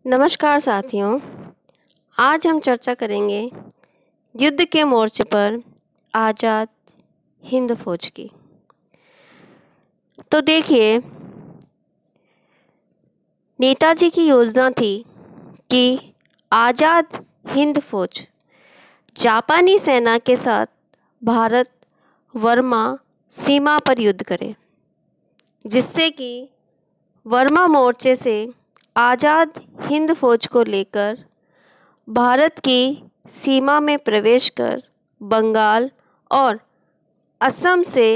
नमस्कार साथियों, आज हम चर्चा करेंगे युद्ध के मोर्चे पर आज़ाद हिंद फौज की। तो देखिए, नेताजी की योजना थी कि आज़ाद हिंद फौज जापानी सेना के साथ भारत वर्मा सीमा पर युद्ध करे, जिससे कि वर्मा मोर्चे से आज़ाद हिंद फौज को लेकर भारत की सीमा में प्रवेश कर बंगाल और असम से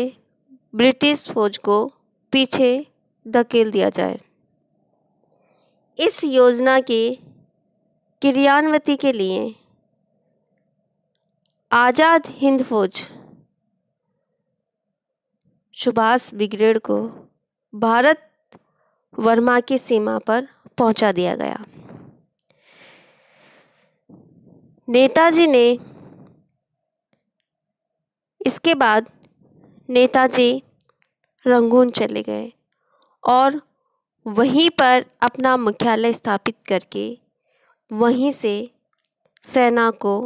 ब्रिटिश फौज को पीछे धकेल दिया जाए। इस योजना की क्रियान्विति के लिए आज़ाद हिंद फौज सुभाष ब्रिगेड को भारत वर्मा की सीमा पर पहुंचा दिया गया। नेताजी ने इसके बाद नेताजी रंगून चले गए और वहीं पर अपना मुख्यालय स्थापित करके वहीं से सेना को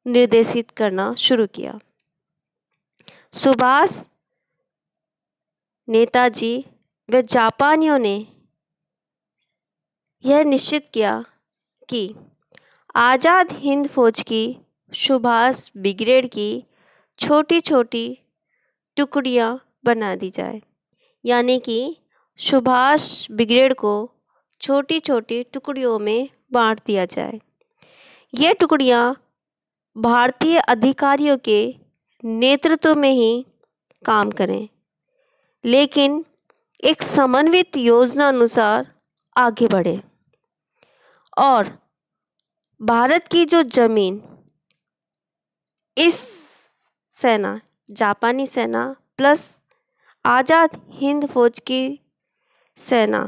निर्देशित करना शुरू किया। सुभाष, नेताजी व जापानियों ने यह निश्चित किया कि आज़ाद हिंद फौज की सुभाष ब्रिगेड की छोटी छोटी टुकड़ियां बना दी जाए, यानी कि सुभाष ब्रिगेड को छोटी छोटी टुकड़ियों में बांट दिया जाए। ये टुकड़ियां भारतीय अधिकारियों के नेतृत्व में ही काम करें, लेकिन एक समन्वित योजना अनुसार आगे बढ़े और भारत की जो जमीन इस सेना, जापानी सेना प्लस आज़ाद हिंद फौज की सेना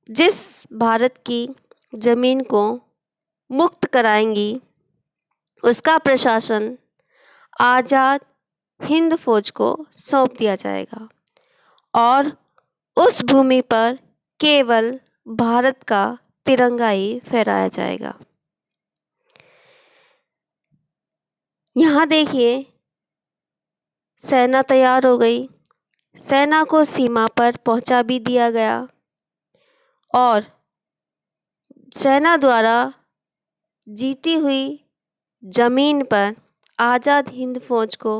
जिस भारत की जमीन को मुक्त कराएंगी, उसका प्रशासन आज़ाद हिंद फौज को सौंप दिया जाएगा और उस भूमि पर केवल भारत का तिरंगा ही फहराया जाएगा। यहाँ देखिए, सेना तैयार हो गई, सेना को सीमा पर पहुंचा भी दिया गया और सेना द्वारा जीती हुई जमीन पर आज़ाद हिंद फौज को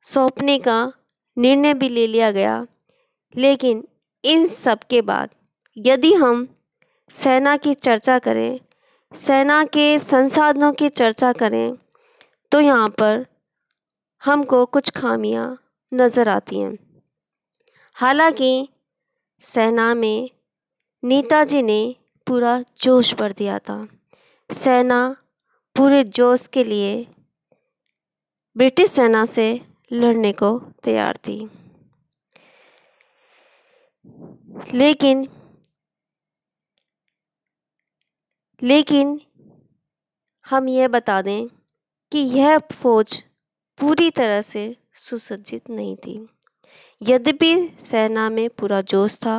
सौंपने का निर्णय भी ले लिया गया। लेकिन इन सब के बाद यदि हम सेना की चर्चा करें, सेना के संसाधनों की चर्चा करें, तो यहाँ पर हमको कुछ खामियां नज़र आती हैं। हालांकि सेना में नेताजी ने पूरा जोश भर दिया था। सेना पूरे जोश के लिए ब्रिटिश सेना से लड़ने को तैयार थी। लेकिन हम यह बता दें कि यह फौज पूरी तरह से सुसज्जित नहीं थी। यद्यपि सेना में पूरा जोश था,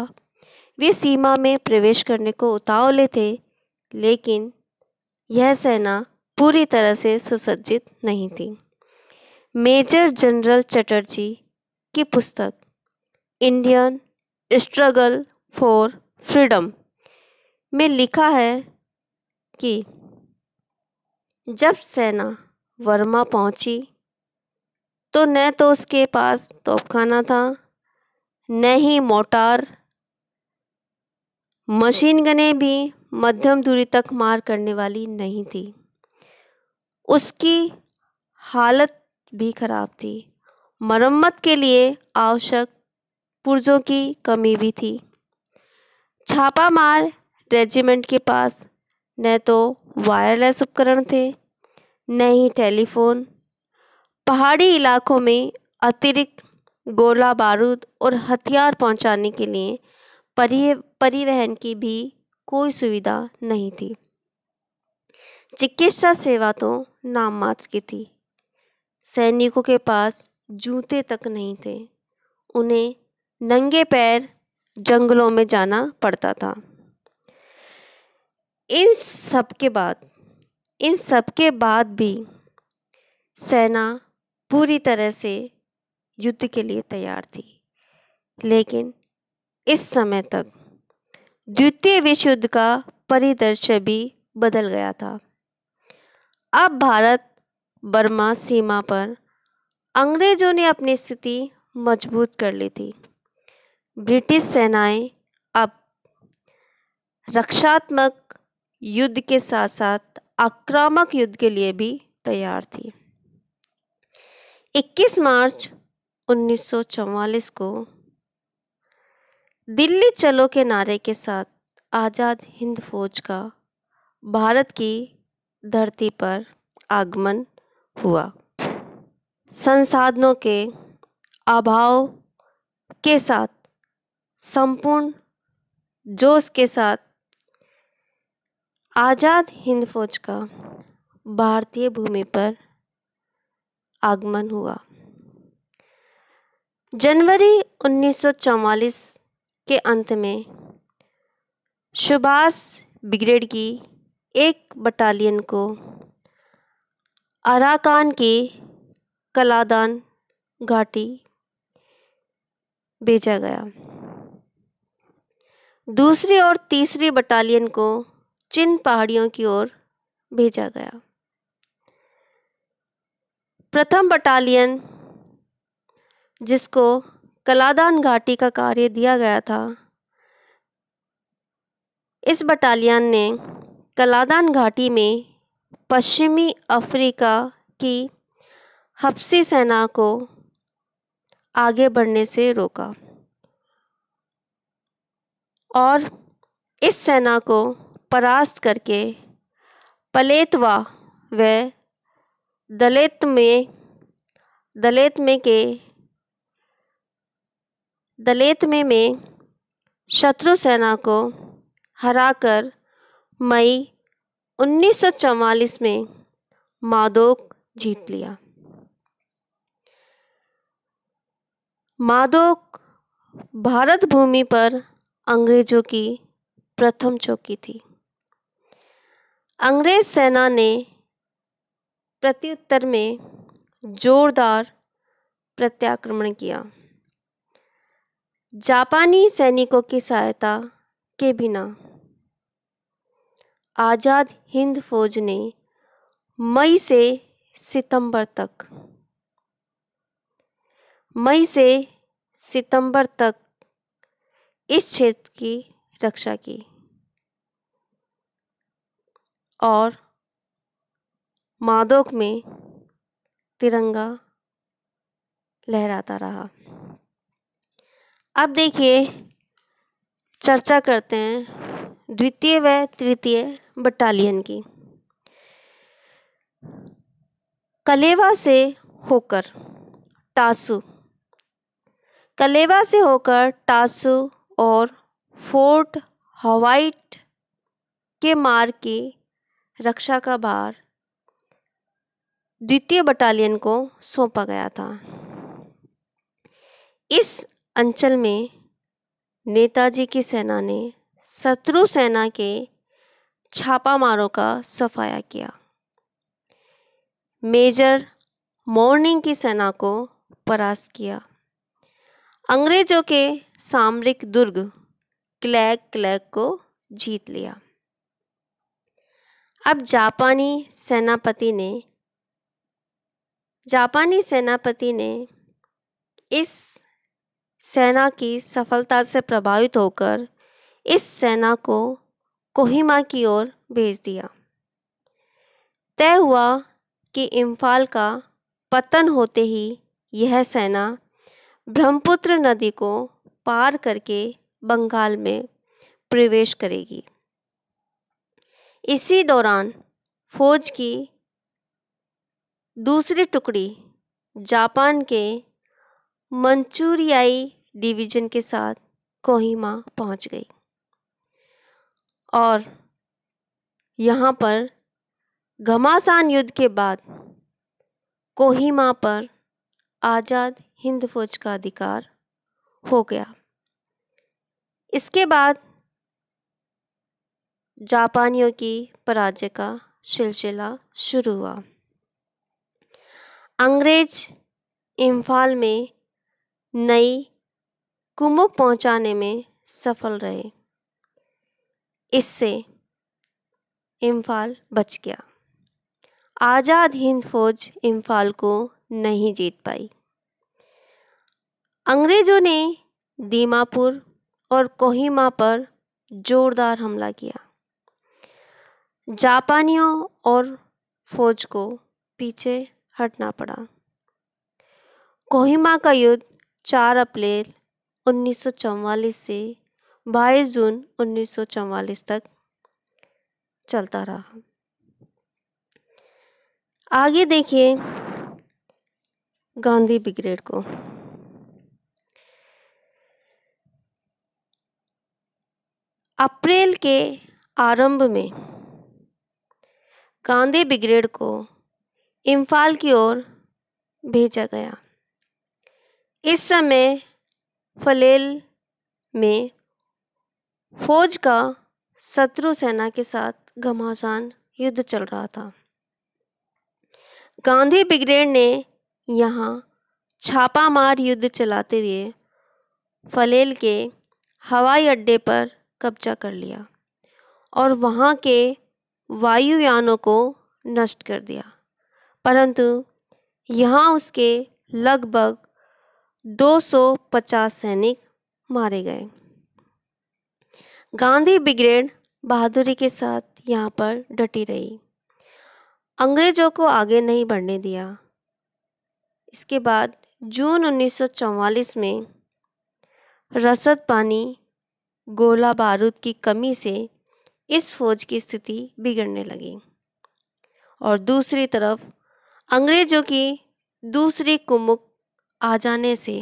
वे सीमा में प्रवेश करने को उतावले थे, लेकिन यह सेना पूरी तरह से सुसज्जित नहीं थी। मेजर जनरल चटर्जी की पुस्तक इंडियन स्ट्रगल फॉर फ्रीडम में लिखा है कि जब सेना वर्मा पहुंची तो न तो उसके पास तोपखाना था, न ही मोटार, मशीन गनें भी मध्यम दूरी तक मार करने वाली नहीं थी। उसकी हालत भी खराब थी। मरम्मत के लिए आवश्यक पुर्जों की कमी भी थी। छापामार रेजिमेंट के पास न तो वायरलेस उपकरण थे, न ही टेलीफोन। पहाड़ी इलाकों में अतिरिक्त गोला बारूद और हथियार पहुंचाने के लिए परिवहन की भी कोई सुविधा नहीं थी। चिकित्सा सेवा तो नाम मात्र की थी। सैनिकों के पास जूते तक नहीं थे। उन्हें नंगे पैर जंगलों में जाना पड़ता था। इन सब के बाद भी सेना पूरी तरह से युद्ध के लिए तैयार थी, लेकिन इस समय तक द्वितीय विश्व युद्ध का परिदृश्य भी बदल गया था। अब भारत बर्मा सीमा पर अंग्रेजों ने अपनी स्थिति मजबूत कर ली थी। ब्रिटिश सेनाएं अब रक्षात्मक युद्ध के साथ साथ आक्रामक युद्ध के लिए भी तैयार थी। 21 मार्च 1944 को दिल्ली चलो के नारे के साथ आज़ाद हिंद फौज का भारत की धरती पर आगमन हुआ। संसाधनों के अभाव के साथ संपूर्ण जोश के साथ आज़ाद हिंद फौज का भारतीय भूमि पर आगमन हुआ। जनवरी 1944 के अंत में सुभाष ब्रिगेड की एक बटालियन को अराकान की कलादान घाटी भेजा गया। दूसरी और तीसरी बटालियन को चिन पहाड़ियों की ओर भेजा गया। प्रथम बटालियन, जिसको कलादान घाटी का कार्य दिया गया था, इस बटालियन ने कलादान घाटी में पश्चिमी अफ्रीका की हब्शी सेना को आगे बढ़ने से रोका और इस सेना को परास्त करके पलेतवा व दलेतमे में शत्रु सेना को हराकर मई 1944 में मादोक जीत लिया। मादोक भारत भूमि पर अंग्रेजों की प्रथम चौकी थी। अंग्रेज सेना ने प्रत्युत्तर में जोरदार प्रत्याक्रमण किया। जापानी सैनिकों की सहायता के बिना आज़ाद हिंद फौज ने मई से सितंबर तक इस क्षेत्र की रक्षा की और मादोक में तिरंगा लहराता रहा। अब देखिए, चर्चा करते हैं द्वितीय व तृतीय बटालियन की। कलेवा से होकर टासू और फोर्ट हवाईट के मार्ग की रक्षा का भार द्वितीय बटालियन को सौंपा गया था। इस अंचल में नेताजी की सेना ने शत्रु सेना के छापामारों का सफाया किया। मेजर मॉर्निंग की सेना को परास्त किया। अंग्रेजों के सामरिक दुर्ग क्लैग को जीत लिया। अब जापानी सेनापति ने इस सेना की सफलता से प्रभावित होकर इस सेना को कोहिमा की ओर भेज दिया। तय हुआ कि इम्फाल का पतन होते ही यह सेना ब्रह्मपुत्र नदी को पार करके बंगाल में प्रवेश करेगी। इसी दौरान फौज की दूसरी टुकड़ी जापान के मंचूरियाई डिवीजन के साथ कोहिमा पहुंच गई और यहाँ पर घमासान युद्ध के बाद कोहिमा पर आज़ाद हिंद फौज का अधिकार हो गया। इसके बाद जापानियों की पराजय का सिलसिला शुरू हुआ। अंग्रेज इम्फाल में नई कुमुक पहुंचाने में सफल रहे। इससे इम्फाल बच गया। आज़ाद हिंद फौज इम्फाल को नहीं जीत पाई। अंग्रेजों ने दीमापुर और कोहिमा पर जोरदार हमला किया। जापानियों और फौज को पीछे हटना पड़ा। कोहिमा का युद्ध 4 अप्रैल 1944 से 22 जून 1944 तक चलता रहा। आगे देखिए गांधी ब्रिगेड को। अप्रैल के आरंभ में गांधी ब्रिगेड को इम्फाल की ओर भेजा गया। इस समय फलेल में फौज का शत्रु सेना के साथ घमासान युद्ध चल रहा था। गांधी ब्रिगेड ने यहाँ छापामार युद्ध चलाते हुए फलेल के हवाई अड्डे पर कब्जा कर लिया और वहाँ के वायुयानों को नष्ट कर दिया, परंतु यहाँ उसके लगभग 250 सैनिक मारे गए। गांधी ब्रिगेड बहादुरी के साथ यहाँ पर डटी रही, अंग्रेजों को आगे नहीं बढ़ने दिया। इसके बाद जून 1944 में रसद पानी, गोला बारूद की कमी से इस फौज की स्थिति बिगड़ने लगी और दूसरी तरफ अंग्रेजों की दूसरी कुमुक आ जाने से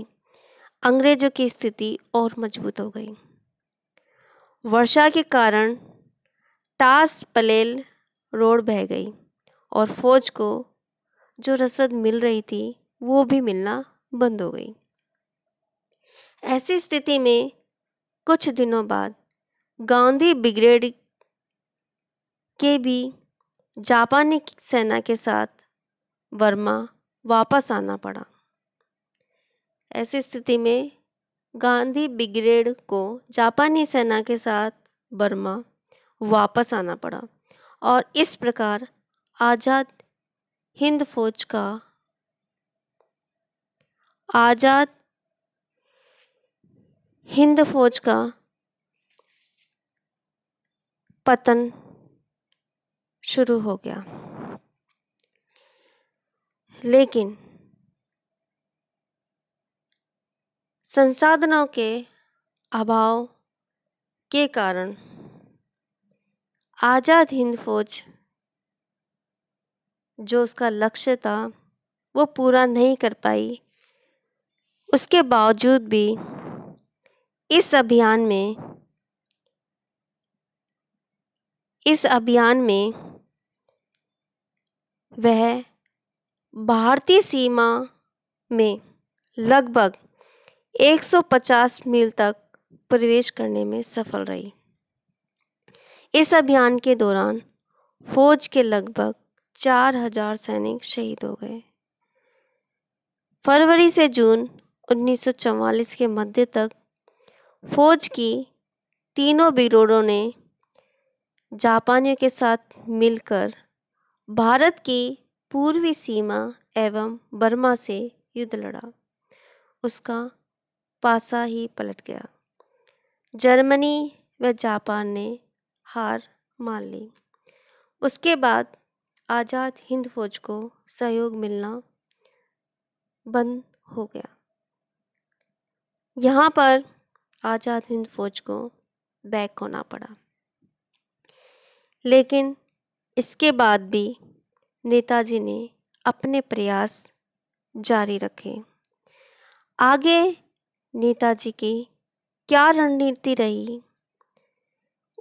अंग्रेजों की स्थिति और मजबूत हो गई। वर्षा के कारण टास पलेल रोड बह गई और फौज को जो रसद मिल रही थी वो भी मिलना बंद हो गई। ऐसी स्थिति में कुछ दिनों बाद गांधी ब्रिगेड के भी जापानी सेना के साथ बर्मा वापस आना पड़ा। ऐसी स्थिति में गांधी ब्रिगेड को जापानी सेना के साथ बर्मा वापस आना पड़ा और इस प्रकार आज़ाद हिंद फौज का पतन शुरू हो गया। लेकिन संसाधनों के अभाव के कारण आज़ाद हिंद फौज जो उसका लक्ष्य था वो पूरा नहीं कर पाई। उसके बावजूद भी इस अभियान में वह भारतीय सीमा में लगभग 150 मील तक प्रवेश करने में सफल रही। इस अभियान के दौरान फौज के लगभग 4000 सैनिक शहीद हो गए। फरवरी से जून 1944 के मध्य तक फौज की तीनों ब्रिगेडों ने जापानियों के साथ मिलकर भारत की पूर्वी सीमा एवं बर्मा से युद्ध लड़ा। उसका पासा ही पलट गया। जर्मनी व जापान ने हार मान ली। उसके बाद आज़ाद हिंद फौज को सहयोग मिलना बंद हो गया। यहाँ पर आज़ाद हिंद फौज को बैक होना पड़ा। लेकिन इसके बाद भी नेताजी ने अपने प्रयास जारी रखे। आगे नेताजी की क्या रणनीति रही,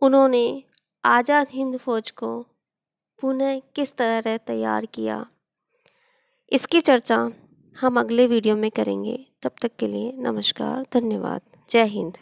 उन्होंने आज़ाद हिंद फौज को पुनः किस तरह तैयार किया, इसकी चर्चा हम अगले वीडियो में करेंगे। तब तक के लिए नमस्कार, धन्यवाद, जय हिंद।